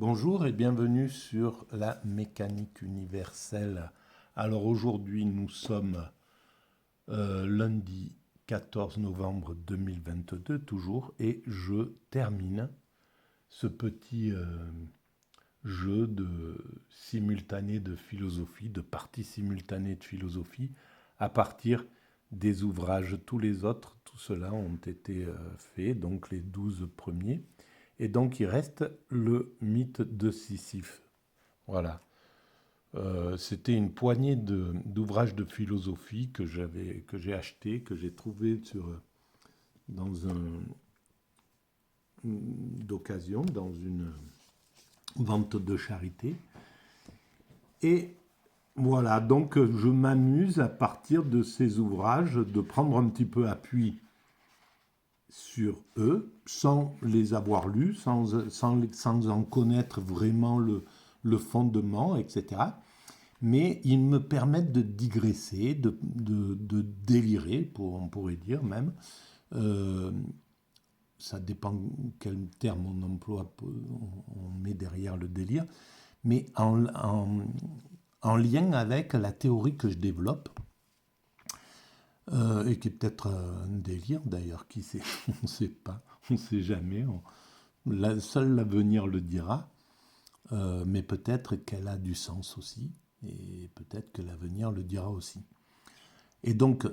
Bonjour et bienvenue sur la mécanique universelle. Alors aujourd'hui nous sommes lundi 14 novembre 2022 toujours et je termine ce petit jeu de simultané de philosophie, de partie simultanée de philosophie à partir des ouvrages. Tous les autres, tout cela ont été faits, donc les 12 premiers. Et donc il reste le mythe de Sisyphe. Voilà. C'était une poignée d'ouvrages de philosophie que j'ai acheté, que j'ai trouvé dans d'occasion, dans une vente de charité. Et voilà, donc je m'amuse à partir de ces ouvrages de prendre un petit peu appui sur eux, sans les avoir lus, sans en connaître vraiment le fondement, etc. Mais ils me permettent de digresser, de délirer, on pourrait dire même. Euh, Ça dépend quel terme on emploie, on met derrière le délire, mais en lien avec la théorie que je développe, et qui est peut-être un délire d'ailleurs, qui sait, on ne sait pas, on ne sait jamais, seul l'avenir le dira, mais peut-être qu'elle a du sens aussi, et peut-être que l'avenir le dira aussi. Et donc,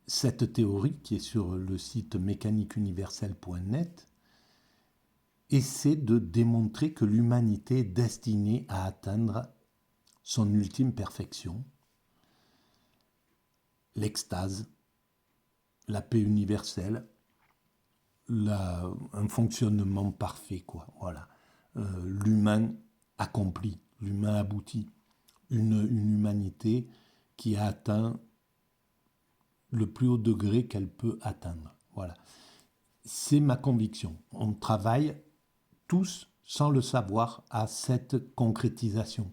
cette théorie qui est sur le site mécaniqueuniverselle.net essaie de démontrer que l'humanité est destinée à atteindre son ultime perfection, l'extase, la paix universelle, un fonctionnement parfait, quoi. Voilà. L'humain accompli, l'humain abouti, une humanité qui a atteint le plus haut degré qu'elle peut atteindre. Voilà. C'est ma conviction. On travaille tous, sans le savoir, à cette concrétisation.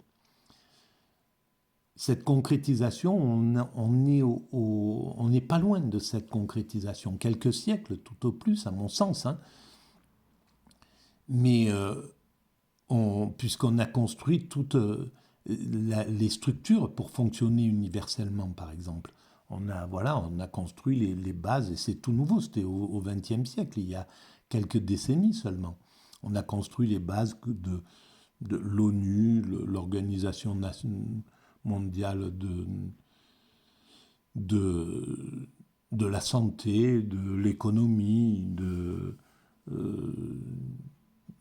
Cette concrétisation, on n'est pas loin de cette concrétisation. Quelques siècles, tout au plus, à mon sens. Hein. Mais puisqu'on a construit toutes les structures pour fonctionner universellement, par exemple. On a construit les bases, et c'est tout nouveau, c'était au XXe siècle, il y a quelques décennies seulement. On a construit les bases de l'ONU, l'Organisation mondiale de la santé, de l'économie, de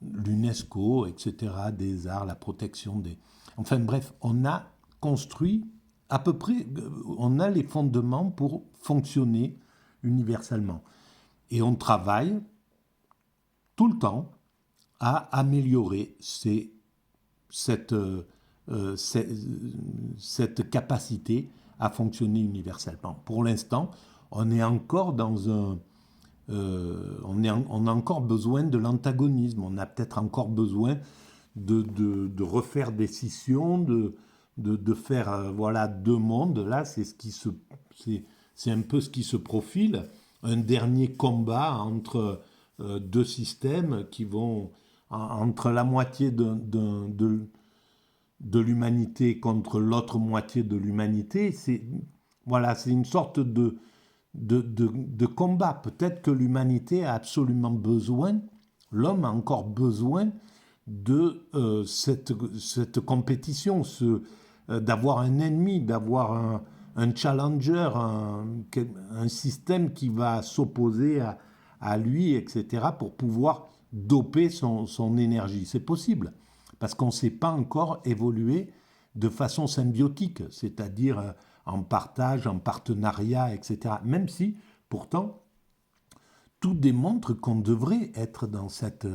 l'UNESCO, etc., des arts, la protection des... Enfin bref, on a construit à peu près, on a les fondements pour fonctionner universellement. Et on travaille tout le temps à améliorer cette capacité à fonctionner universellement. Pour l'instant, on est encore dans un... on a encore besoin de l'antagonisme, on a peut-être encore besoin de refaire des scissions, de faire voilà, deux mondes. Là, c'est un peu ce qui se profile, un dernier combat entre deux systèmes qui vont entre la moitié de l'humanité contre l'autre moitié de l'humanité. Voilà, c'est une sorte de combat. Peut-être que l'humanité a absolument besoin, l'homme a encore besoin de cette compétition, d'avoir un ennemi, d'avoir un challenger, un système qui va s'opposer à lui, etc., pour pouvoir doper son énergie. C'est possible, parce qu'on ne sait pas encore évoluer de façon symbiotique, c'est-à-dire en partage, en partenariat, etc. Même si, pourtant, tout démontre qu'on devrait être dans cette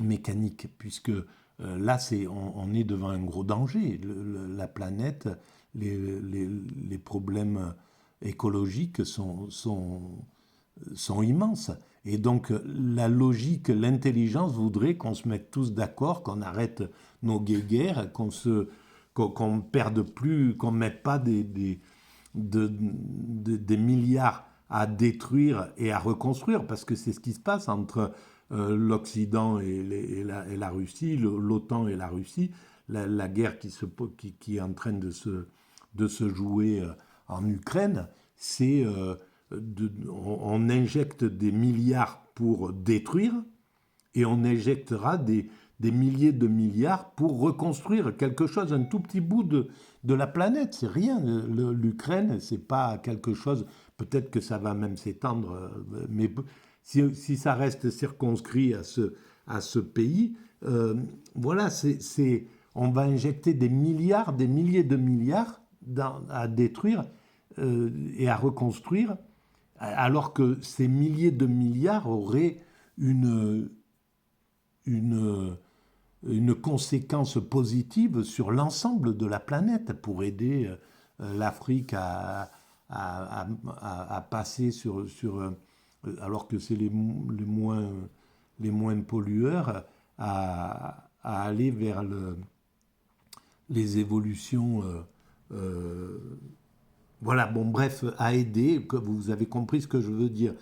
mécanique, puisque là, on est devant un gros danger. La planète, les problèmes écologiques sont immenses. Et donc, la logique, l'intelligence voudrait qu'on se mette tous d'accord, qu'on arrête nos guéguerres, qu'on perde plus, qu'on ne mette pas des milliards à détruire et à reconstruire, parce que c'est ce qui se passe entre l'Occident et la Russie, l'OTAN et la Russie, la guerre qui est en train de se jouer en Ukraine, c'est on injecte des milliards pour détruire et on injectera des milliers de milliards pour reconstruire quelque chose, un tout petit bout de la planète. C'est rien. L'Ukraine, c'est pas quelque chose. Peut-être que ça va même s'étendre, mais si ça reste circonscrit à ce pays, voilà, on va injecter des milliards, des milliers de milliards à détruire et à reconstruire, alors que ces milliers de milliards auraient une, une, une conséquence positive sur l'ensemble de la planète pour aider l'Afrique à passer alors que c'est les moins pollueurs, à aller vers les évolutions. Voilà, bon, bref, à aider, que vous avez compris ce que je veux dire.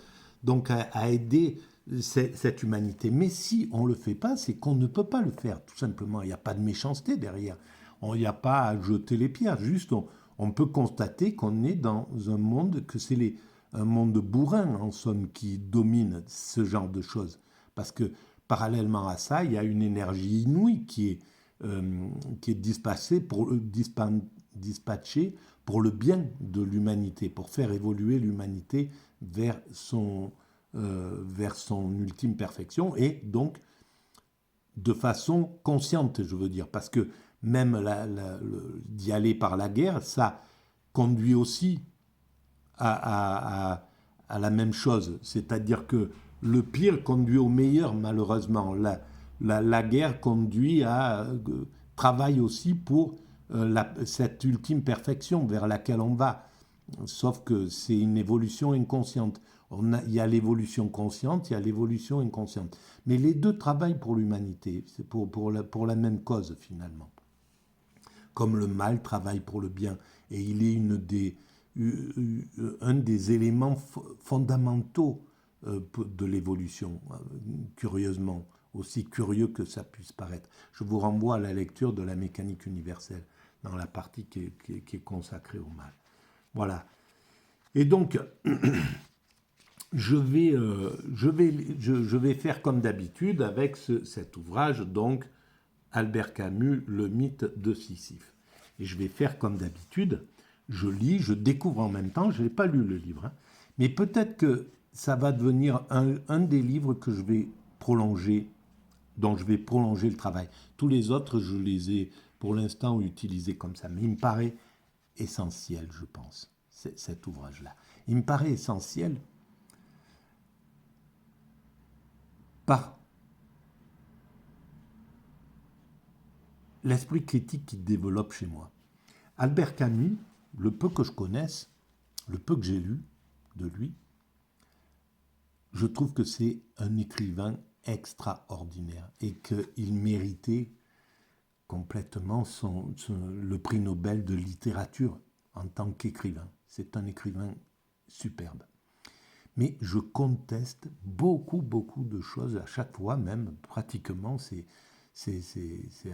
Donc, à aider cette humanité. Mais si on ne le fait pas, c'est qu'on ne peut pas le faire, tout simplement. Il n'y a pas de méchanceté derrière. Il n'y a pas à jeter les pierres. Juste, on peut constater qu'on est dans un monde, que c'est un monde bourrin, en somme, qui domine ce genre de choses. Parce que, parallèlement à ça, il y a une énergie inouïe qui est dispatchée pour le bien de l'humanité, pour faire évoluer l'humanité vers son ultime perfection, et donc de façon consciente, je veux dire, parce que même d'y aller par la guerre, ça conduit aussi à la même chose, c'est-à-dire que le pire conduit au meilleur, malheureusement. La guerre travaille aussi pour cette ultime perfection vers laquelle on va. Sauf que c'est une évolution inconsciente. Il y a l'évolution consciente, il y a l'évolution inconsciente. Mais les deux travaillent pour l'humanité, c'est pour la même cause finalement. Comme le mal travaille pour le bien. Et il est un des éléments fondamentaux de l'évolution, curieusement, aussi curieux que ça puisse paraître. Je vous renvoie à la lecture de la mécanique universelle, dans la partie qui est consacrée au mal. Voilà. Et donc, je vais faire comme d'habitude avec cet ouvrage, donc Albert Camus, Le mythe de Sisyphe. Et je vais faire comme d'habitude, je lis, je découvre en même temps, je n'ai pas lu le livre, hein, mais peut-être que ça va devenir un des livres que je vais prolonger, dont je vais prolonger le travail. Tous les autres, je les ai pour l'instant utilisés comme ça, mais il me paraît essentiel, je pense, cet ouvrage-là. Il me paraît essentiel par l'esprit critique qu'il développe chez moi. Albert Camus, le peu que je connaisse, le peu que j'ai lu de lui, je trouve que c'est un écrivain extraordinaire et qu'il méritait complètement le prix Nobel de littérature en tant qu'écrivain. C'est un écrivain superbe. Mais je conteste beaucoup de choses à chaque fois, même pratiquement, c'est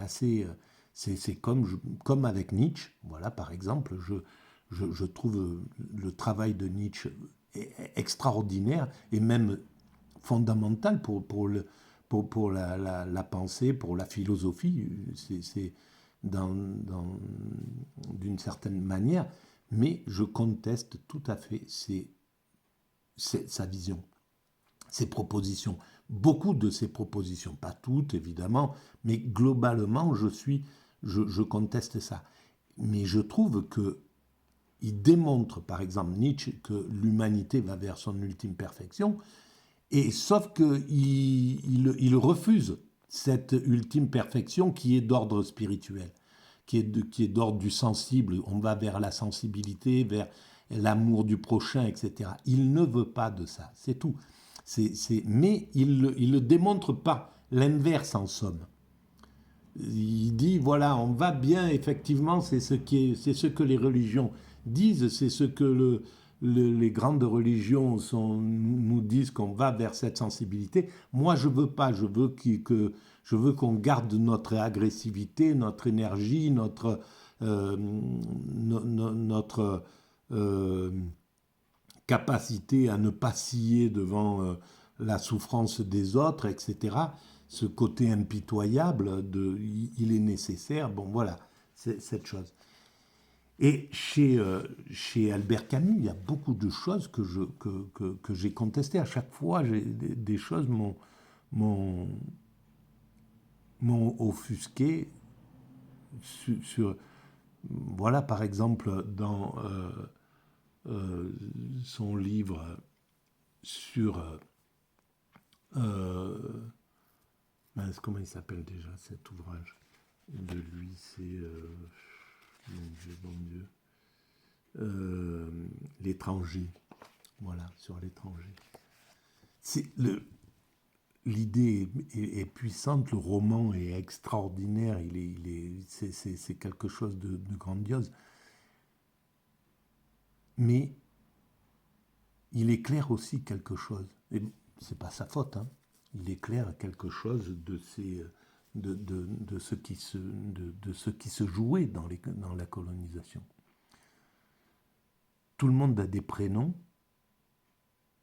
assez... C'est comme avec Nietzsche, voilà, par exemple, je trouve le travail de Nietzsche extraordinaire et même fondamental pour la pensée, pour la philosophie, c'est d'une certaine manière, mais je conteste tout à fait sa vision, ses propositions. Beaucoup de ses propositions, pas toutes évidemment, mais globalement je conteste ça. Mais je trouve qu'il démontre, par exemple Nietzsche, que l'humanité va vers son ultime perfection, et sauf qu'il refuse cette ultime perfection qui est d'ordre spirituel, qui est d'ordre du sensible. On va vers la sensibilité, vers l'amour du prochain, etc. Il ne veut pas de ça, c'est tout. Mais il le démontre par l'inverse, en somme. Il dit, voilà, on va bien, effectivement, c'est ce que les religions disent, c'est ce que les grandes religions nous disent qu'on va vers cette sensibilité. Moi, je veux pas. Je veux qu'on garde notre agressivité, notre énergie, notre euh, capacité à ne pas scier devant la souffrance des autres, etc. Ce côté impitoyable, il est nécessaire. Bon, voilà, c'est cette chose. Et chez Albert Camus, il y a beaucoup de choses que j'ai contestées. À chaque fois, des choses m'ont offusqué sur, voilà, par exemple, dans son livre sur... comment il s'appelle déjà cet ouvrage de lui? C'est... mon Dieu. L'étranger. Voilà, sur l'étranger. L'idée est puissante, le roman est extraordinaire, c'est quelque chose de grandiose. Mais il éclaire aussi quelque chose. Et c'est pas sa faute, hein. Il éclaire quelque chose de ce qui se jouait dans la colonisation. Tout le monde a des prénoms,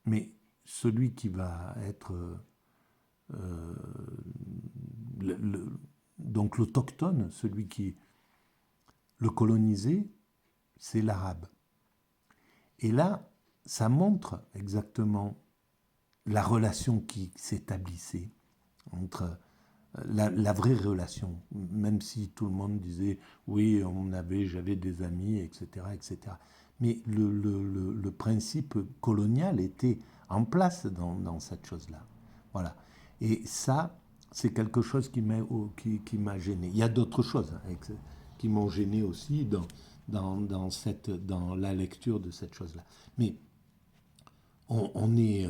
mais celui qui va être donc l'autochtone, celui qui le colonisé, c'est l'arabe. Et là, ça montre exactement la relation qui s'établissait entre la vraie relation, même si tout le monde disait oui, j'avais des amis, etc., etc. Mais le principe colonial était en place dans cette chose-là. Voilà. Et ça, c'est quelque chose qui m'a gêné. Il y a d'autres choses qui m'ont gêné aussi dans la lecture de cette chose-là. Mais on est...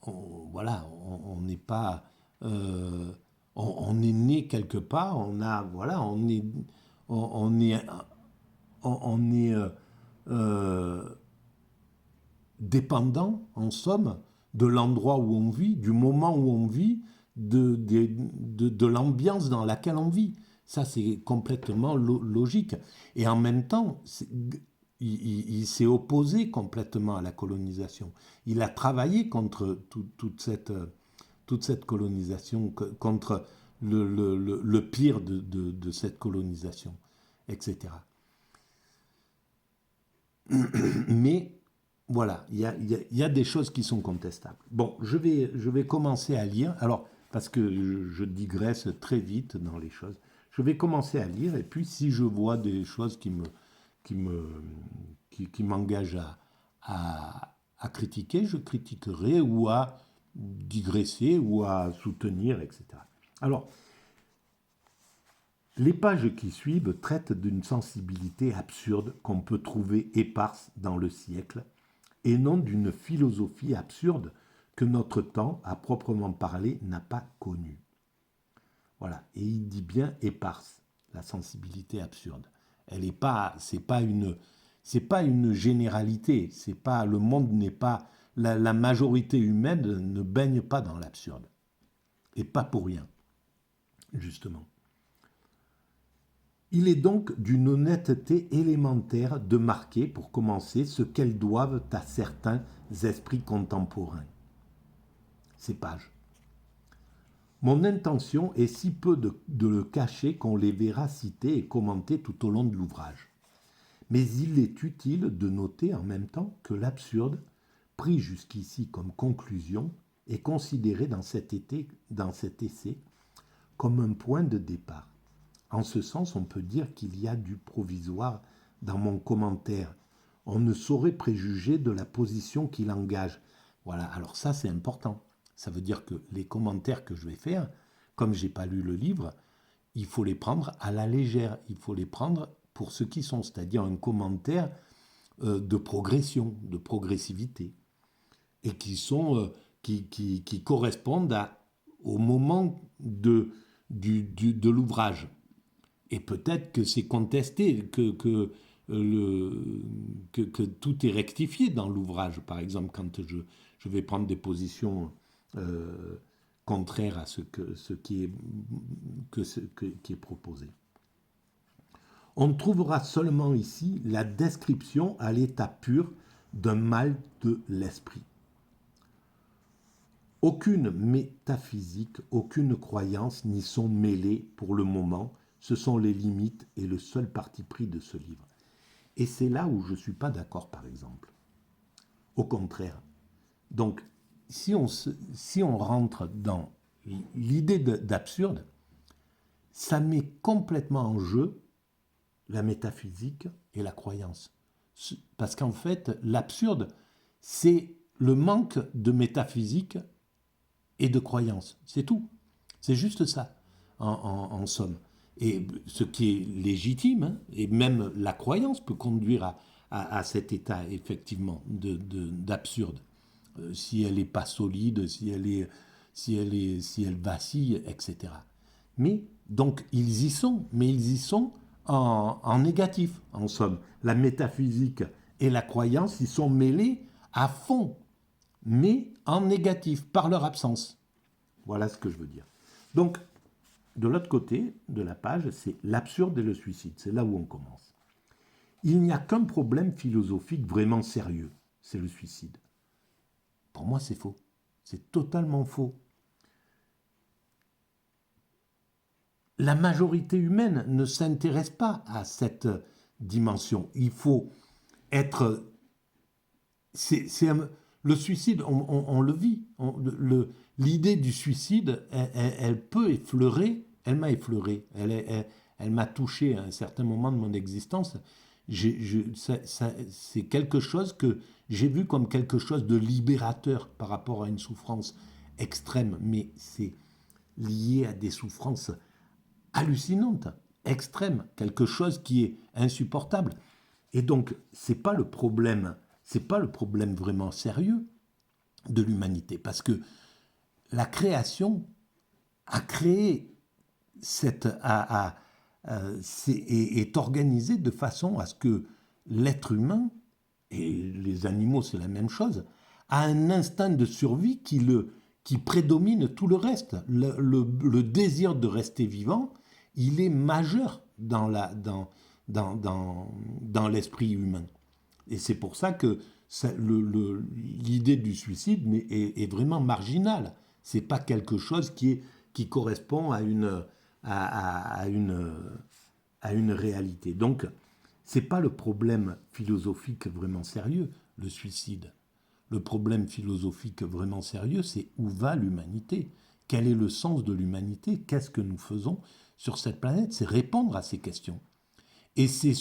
voilà, on n'est pas... on est né quelque part, voilà, on est dépendant, en somme, de l'endroit où on vit, du moment où on vit, de l'ambiance dans laquelle on vit. Ça, c'est complètement logique. Et en même temps, il s'est opposé complètement à la colonisation. Il a travaillé contre toute cette colonisation, contre le pire de cette colonisation, etc. Mais voilà, il y a des choses qui sont contestables. Bon, je vais commencer à lire. Alors, parce que je digresse très vite dans les choses, je vais commencer à lire et puis si je vois des choses qui m'engagent à critiquer, je critiquerai ou à digresser ou à soutenir, etc. Alors, les pages qui suivent traitent d'une sensibilité absurde qu'on peut trouver éparse dans le siècle, et non d'une philosophie absurde que notre temps, à proprement parler, n'a pas connue. Voilà, et il dit bien éparse, la sensibilité absurde. Elle est pas, c'est pas une généralité, le monde n'est pas, la majorité humaine ne baigne pas dans l'absurde, et pas pour rien, justement. Il est donc d'une honnêteté élémentaire de marquer, pour commencer, ce qu'elles doivent à certains esprits contemporains. Ces pages. Mon intention est si peu de le cacher qu'on les verra cités et commentés tout au long de l'ouvrage. Mais il est utile de noter en même temps que l'absurde, pris jusqu'ici comme conclusion, est considéré dans cet essai comme un point de départ. En ce sens, on peut dire qu'il y a du provisoire dans mon commentaire. On ne saurait préjuger de la position qu'il engage. Voilà, alors ça c'est important. Ça veut dire que les commentaires que je vais faire, comme je n'ai pas lu le livre, il faut les prendre à la légère. Il faut les prendre pour ce qu'ils sont, c'est-à-dire un commentaire de progression, de progressivité, et qui correspondent au moment de l'ouvrage. Et peut-être que c'est contesté, que que tout est rectifié dans l'ouvrage. Par exemple, quand je vais prendre des positions contraires à ce qui est proposé. On trouvera seulement ici la description à l'état pur d'un mal de l'esprit. Aucune métaphysique, aucune croyance n'y sont mêlées pour le moment. Ce sont les limites et le seul parti pris de ce livre. Et c'est là où je ne suis pas d'accord, par exemple. Au contraire. Donc, si on rentre dans l'idée d'absurde, ça met complètement en jeu la métaphysique et la croyance. Parce qu'en fait, l'absurde, c'est le manque de métaphysique et de croyance. C'est tout. C'est juste ça, en somme. Et ce qui est légitime, hein, et même la croyance peut conduire à cet état, effectivement, d'absurde. Si elle n'est pas solide, si elle vacille, etc. Mais, donc, ils y sont, mais ils y sont en négatif, en somme. La métaphysique et la croyance, ils sont mêlés à fond, mais en négatif, par leur absence. Voilà ce que je veux dire. Donc, de l'autre côté de la page, c'est l'absurde et le suicide. C'est là où on commence. Il n'y a qu'un problème philosophique vraiment sérieux, c'est le suicide. Pour moi, c'est faux. C'est totalement faux. La majorité humaine ne s'intéresse pas à cette dimension. Il faut être... le suicide, on le vit. L'idée du suicide, elle peut effleurer, elle m'a effleuré, elle m'a touché à un certain moment de mon existence. C'est quelque chose que j'ai vu comme quelque chose de libérateur par rapport à une souffrance extrême, mais c'est lié à des souffrances hallucinante, extrême, quelque chose qui est insupportable. Et donc, c'est pas le problème vraiment sérieux de l'humanité, parce que la création a créé est organisée de façon à ce que l'être humain, et les animaux c'est la même chose, a un instinct de survie qui prédomine tout le reste. Le désir de rester vivant, il est majeur dans l'esprit humain. Et c'est pour ça que l'idée du suicide est vraiment marginale. C'est pas quelque chose qui correspond à une réalité. Donc, c'est pas le problème philosophique vraiment sérieux, le suicide. Le problème philosophique vraiment sérieux, c'est où va l'humanité? Quel est le sens de l'humanité? Qu'est-ce que nous faisons sur cette planète? C'est répondre à ces questions. Et c'est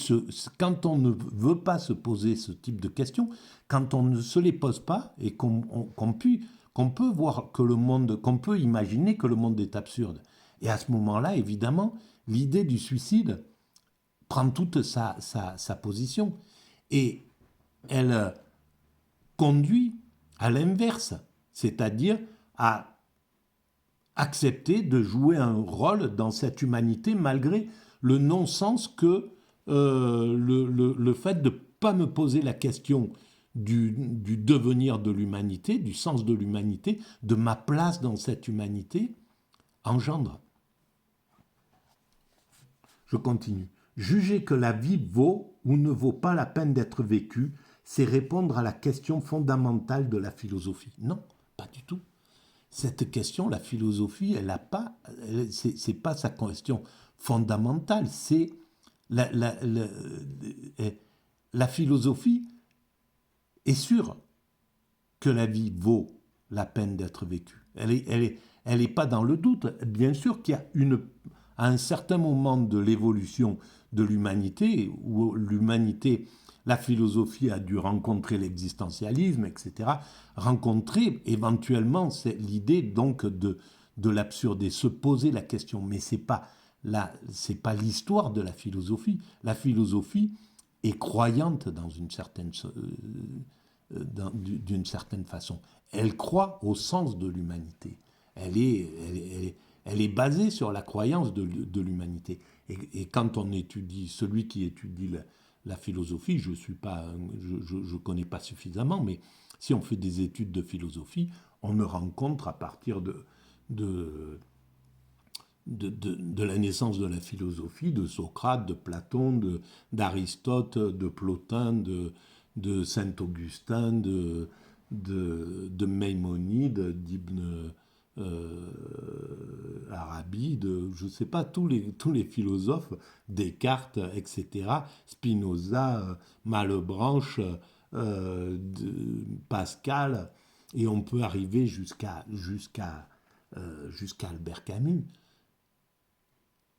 quand on ne veut pas se poser ce type de questions, quand on ne se les pose pas et qu'on peut voir que le monde, qu'on peut imaginer que le monde est absurde. Et à ce moment-là, évidemment, l'idée du suicide prend toute sa position. Et elle conduit à l'inverse, c'est-à-dire à accepter de jouer un rôle dans cette humanité malgré le non-sens que le fait de ne pas me poser la question du devenir de l'humanité, du sens de l'humanité, de ma place dans cette humanité, engendre. Je continue. Juger que la vie vaut ou ne vaut pas la peine d'être vécue, c'est répondre à la question fondamentale de la philosophie. Non, pas du tout. Cette question, la philosophie, elle n'a pas, c'est pas sa question fondamentale. C'est la philosophie est sûre que la vie vaut la peine d'être vécue. Elle est pas dans le doute. Bien sûr qu'il y a à un certain moment de l'évolution de l'humanité, où la philosophie a dû rencontrer l'existentialisme, etc., rencontrer éventuellement l'idée donc de l'absurde et se poser la question. Mais c'est pas l'histoire de la philosophie. La philosophie est croyante d'une certaine façon. Elle croit au sens de l'humanité. Elle est basée sur la croyance de l'humanité. Et quand on étudie, celui qui étudie la philosophie, je connais pas suffisamment, mais si on fait des études de philosophie, on ne rencontre à partir de, de la naissance de la philosophie, de Socrate, de Platon, d'Aristote, de Plotin, de Saint-Augustin, de Maïmonide, d'Ibn Arabi, je ne sais pas, tous les philosophes, Descartes, etc., Spinoza, Malebranche, Pascal, et on peut arriver jusqu'à Albert Camus.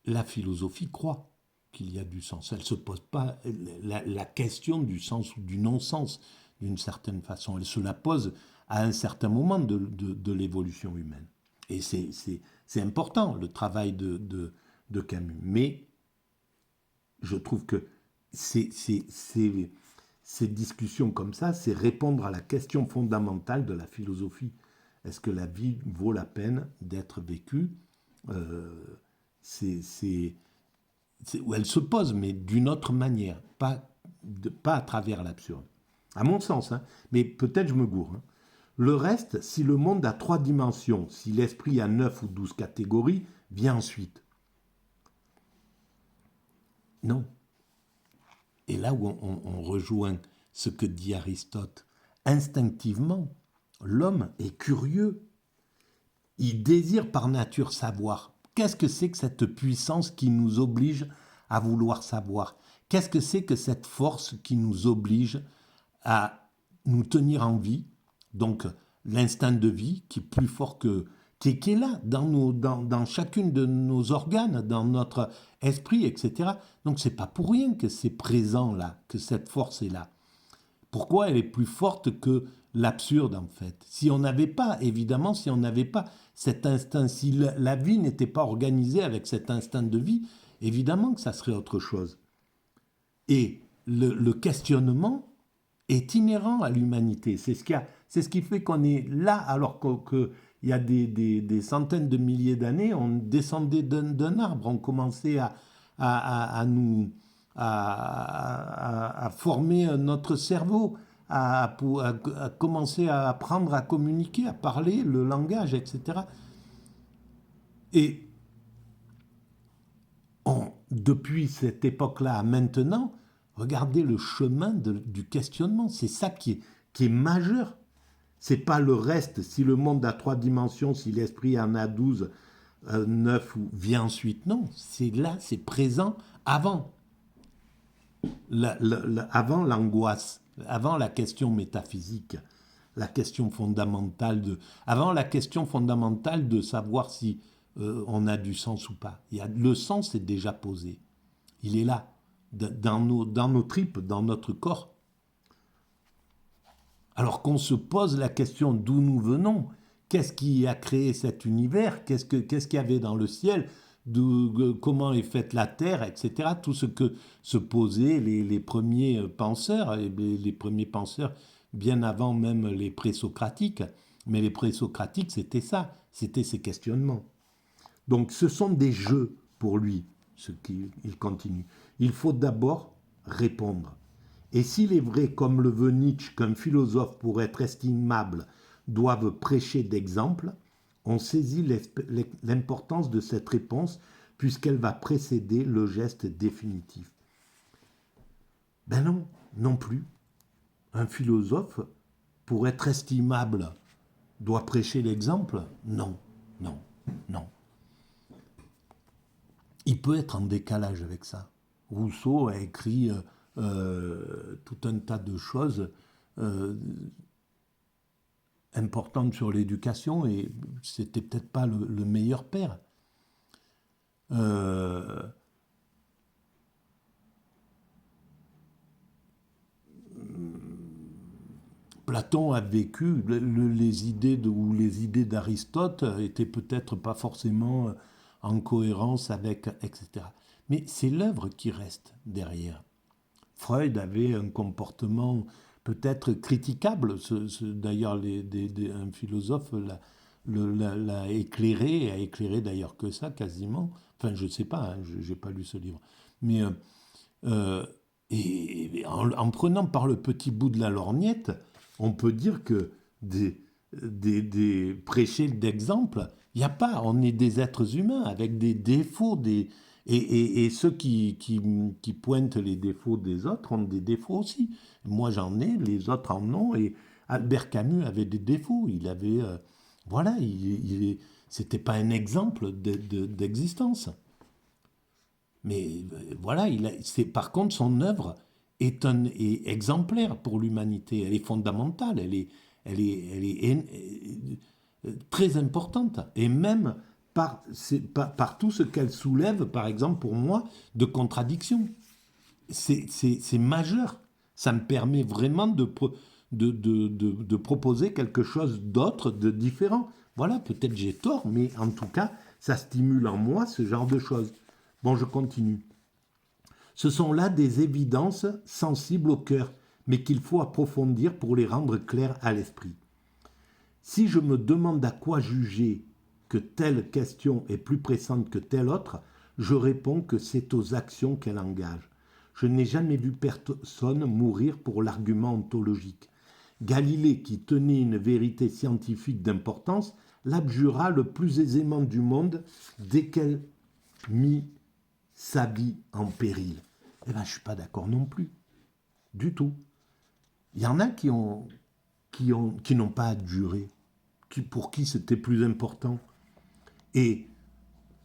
La philosophie croit qu'il y a du sens. Elle ne se pose pas la question du sens ou du non-sens d'une certaine façon. Elle se la pose à un certain moment de l'évolution humaine. Et c'est important, le travail de Camus. Mais je trouve que ces discussions comme ça, c'est répondre à la question fondamentale de la philosophie. Est-ce que la vie vaut la peine d'être vécue où elle se pose, mais d'une autre manière, pas à travers l'absurde. À mon sens, hein, mais peut-être je me gourre. Hein. Le reste, si le monde a 3 dimensions, si l'esprit a 9 ou 12 catégories, vient ensuite. Non. Et là où on rejoint ce que dit Aristote, instinctivement, l'homme est curieux. Il désire par nature savoir. Qu'est-ce que c'est que cette puissance qui nous oblige à vouloir savoir? Qu'est-ce que c'est que cette force qui nous oblige à nous tenir en vie? Donc l'instinct de vie qui est plus fort qui est là dans chacune de nos organes, dans notre esprit, etc. Donc c'est pas pour rien que c'est présent là, que cette force est là. Pourquoi elle est plus forte que l'absurde en fait? Si on n'avait pas, évidemment, si on n'avait pas cet instinct, si la vie n'était pas organisée avec cet instinct de vie, évidemment que ça serait autre chose. Et le questionnement est inhérent à l'humanité. C'est ce qui fait qu'on est là alors qu'il y a des centaines de milliers d'années, on descendait d'un arbre, on commençait à former notre cerveau, à commencer à apprendre à communiquer, à parler le langage, etc. Et depuis cette époque-là à maintenant, regardez le chemin du questionnement. C'est ça qui est majeur. C'est pas le reste. Si le monde a 3 dimensions, si l'esprit en a 12, 9 ou vient ensuite. Non, c'est là, c'est présent avant. Avant l'angoisse, avant la question métaphysique, la question fondamentale avant la question fondamentale de savoir si on a du sens ou pas. Le sens est déjà posé. Il est là, dans nos tripes, dans notre corps. Alors qu'on se pose la question d'où nous venons, qu'est-ce qui a créé cet univers, qu'est-ce qu'il y avait dans le ciel, comment est faite la Terre, etc. Tout ce que se posaient les premiers penseurs, les premiers penseurs bien avant même les présocratiques. Mais les présocratiques, c'était ça, c'était ces questionnements. Donc ce sont des jeux pour lui, ce qu'il continue. Il faut d'abord répondre. Et s'il est vrai, comme le veut Nietzsche, qu'un philosophe, pour être estimable, doive prêcher d'exemple, on saisit l'importance de cette réponse puisqu'elle va précéder le geste définitif. Ben non, non plus. Un philosophe, pour être estimable, doit prêcher l'exemple? Non, non, non. Il peut être en décalage avec ça. Rousseau a écrit tout un tas de choses importantes sur l'éducation et c'était peut-être pas le meilleur père. Platon a vécu les idées d'Aristote étaient peut-être pas forcément en cohérence avec, etc. Mais c'est l'œuvre qui reste derrière. Freud avait un comportement peut-être critiquable. D'ailleurs, un philosophe l'a éclairé, a éclairé d'ailleurs que ça quasiment. Enfin, je ne sais pas, je n'ai pas lu ce livre. Mais Et en prenant par le petit bout de la lorgnette, on peut dire que des prêcher d'exemple, il n'y a pas. On est des êtres humains avec des défauts. Et ceux qui pointent les défauts des autres ont des défauts aussi. Moi j'en ai, les autres en ont. Et Albert Camus avait des défauts. Il avait. Voilà, c'était pas un exemple d'existence. Mais voilà, par contre, son œuvre est exemplaire pour l'humanité. Elle est fondamentale, elle est très importante. Et même par tout ce qu'elle soulève, par exemple, pour moi, de contradictions. C'est majeur. Ça me permet vraiment de proposer quelque chose d'autre, de différent. Voilà, peut-être j'ai tort, mais en tout cas, ça stimule en moi ce genre de choses. Bon, je continue. Ce sont là des évidences sensibles au cœur, mais qu'il faut approfondir pour les rendre claires à l'esprit. Si je me demande à quoi juger que telle question est plus pressante que telle autre, je réponds que c'est aux actions qu'elle engage. Je n'ai jamais vu personne mourir pour l'argument ontologique. Galilée, qui tenait une vérité scientifique d'importance, l'abjura le plus aisément du monde dès qu'elle mit sa vie en péril. Eh bien, je ne suis pas d'accord non plus. Du tout. Il y en a qui n'ont pas abjuré, pour qui c'était plus important. Et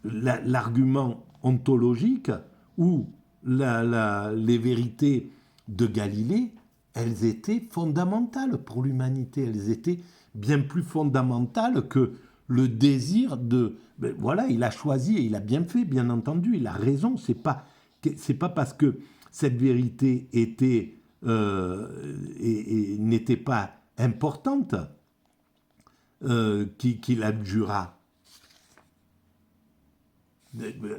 l'argument ontologique ou les vérités de Galilée, elles étaient fondamentales pour l'humanité. Elles étaient bien plus fondamentales que le désir de... Ben voilà, il a choisi et il a bien fait, bien entendu, il a raison. C'est pas parce que cette vérité n'était pas importante qu'il abjura.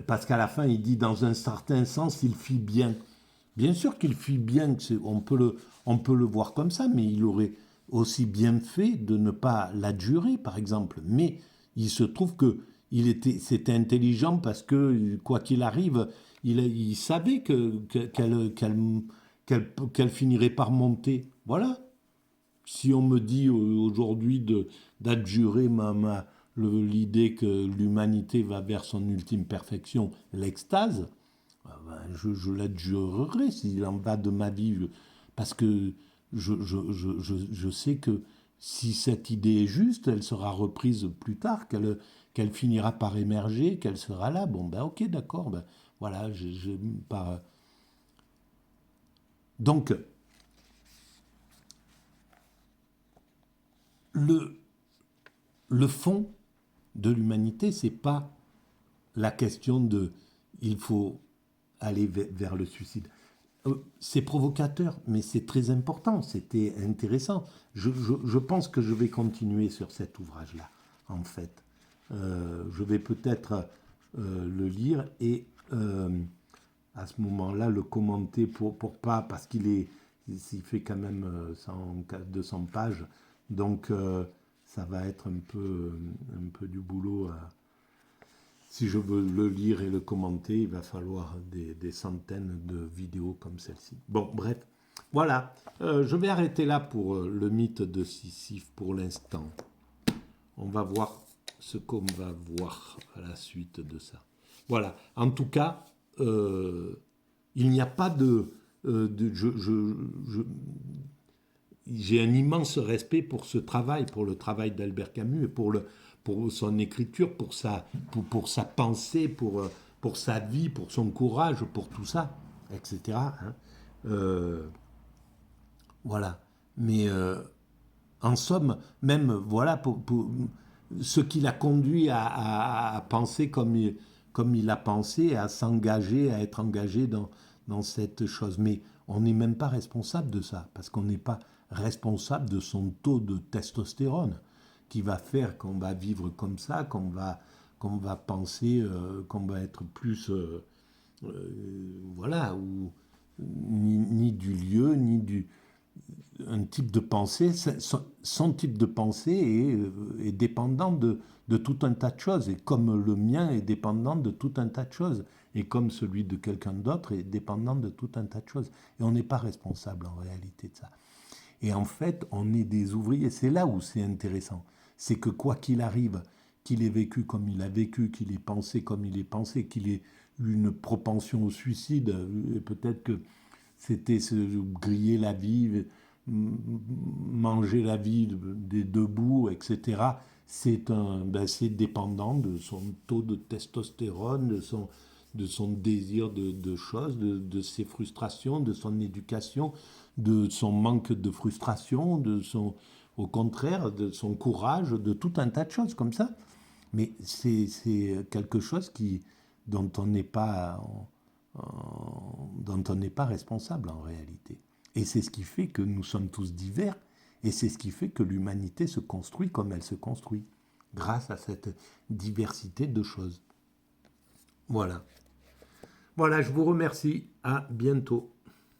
Parce qu'à la fin, il dit, dans un certain sens, il fit bien. Bien sûr qu'il fit bien, on peut le voir comme ça, mais il aurait aussi bien fait de ne pas l'adjurer, par exemple. Mais il se trouve que c'était intelligent parce que, quoi qu'il arrive, il savait qu'elle finirait par monter. Voilà. Si on me dit aujourd'hui d'adjurer l'idée que l'humanité va vers son ultime perfection, l'extase, ben, je l'adjurerai s'il en va de ma vie. Parce que je sais que si cette idée est juste, elle sera reprise plus tard, qu'elle finira par émerger, qu'elle sera là. Bon, ben ok, d'accord. Ben, voilà, Donc, le, le fond de l'humanité, c'est pas la question de il faut aller vers le suicide. C'est provocateur, mais c'est très important, c'était intéressant. Je pense que je vais continuer sur cet ouvrage-là, en fait. Je vais peut-être le lire et à ce moment-là le commenter pour pas, parce il fait quand même 200 pages, donc ça va être un peu du boulot. Si je veux le lire et le commenter, il va falloir des centaines de vidéos comme celle-ci. Bon, bref, voilà. Je vais arrêter là pour le mythe de Sisyphe pour l'instant. On va voir ce qu'on va voir à la suite de ça. Voilà. En tout cas, il n'y a pas j'ai un immense respect pour ce travail, pour le travail d'Albert Camus et pour son écriture, pour sa pensée, pour sa vie, pour son courage, pour tout ça, etc. Hein. Voilà. Mais en somme, même, voilà, pour ce qui l'a conduit à penser comme il a pensé, à s'engager, à être engagé dans cette chose. Mais on n'est même pas responsable de ça, parce qu'on n'est pas responsable de son taux de testostérone, qui va faire qu'on va vivre comme ça, qu'on va penser, qu'on va être plus... voilà, ni du lieu, ni du... un type de pensée, son type de pensée est dépendant de tout un tas de choses, et comme le mien est dépendant de tout un tas de choses, et comme celui de quelqu'un d'autre est dépendant de tout un tas de choses. Et on n'est pas responsable en réalité de ça. Et en fait, on est des ouvriers. C'est là où c'est intéressant. C'est que quoi qu'il arrive, qu'il ait vécu comme il a vécu, qu'il ait pensé comme il ait pensé, qu'il ait eu une propension au suicide, et peut-être que c'était se griller la vie, manger la vie des deux bouts, etc. C'est dépendant de son taux de testostérone, de son désir de choses, de ses frustrations, de son éducation, de son manque de frustration, au contraire, de son courage, de tout un tas de choses comme ça. Mais c'est quelque chose dont on n'est pas, dont on n'est pas responsable en réalité. Et c'est ce qui fait que nous sommes tous divers, et c'est ce qui fait que l'humanité se construit comme elle se construit, grâce à cette diversité de choses. Voilà. Voilà, je vous remercie. À bientôt.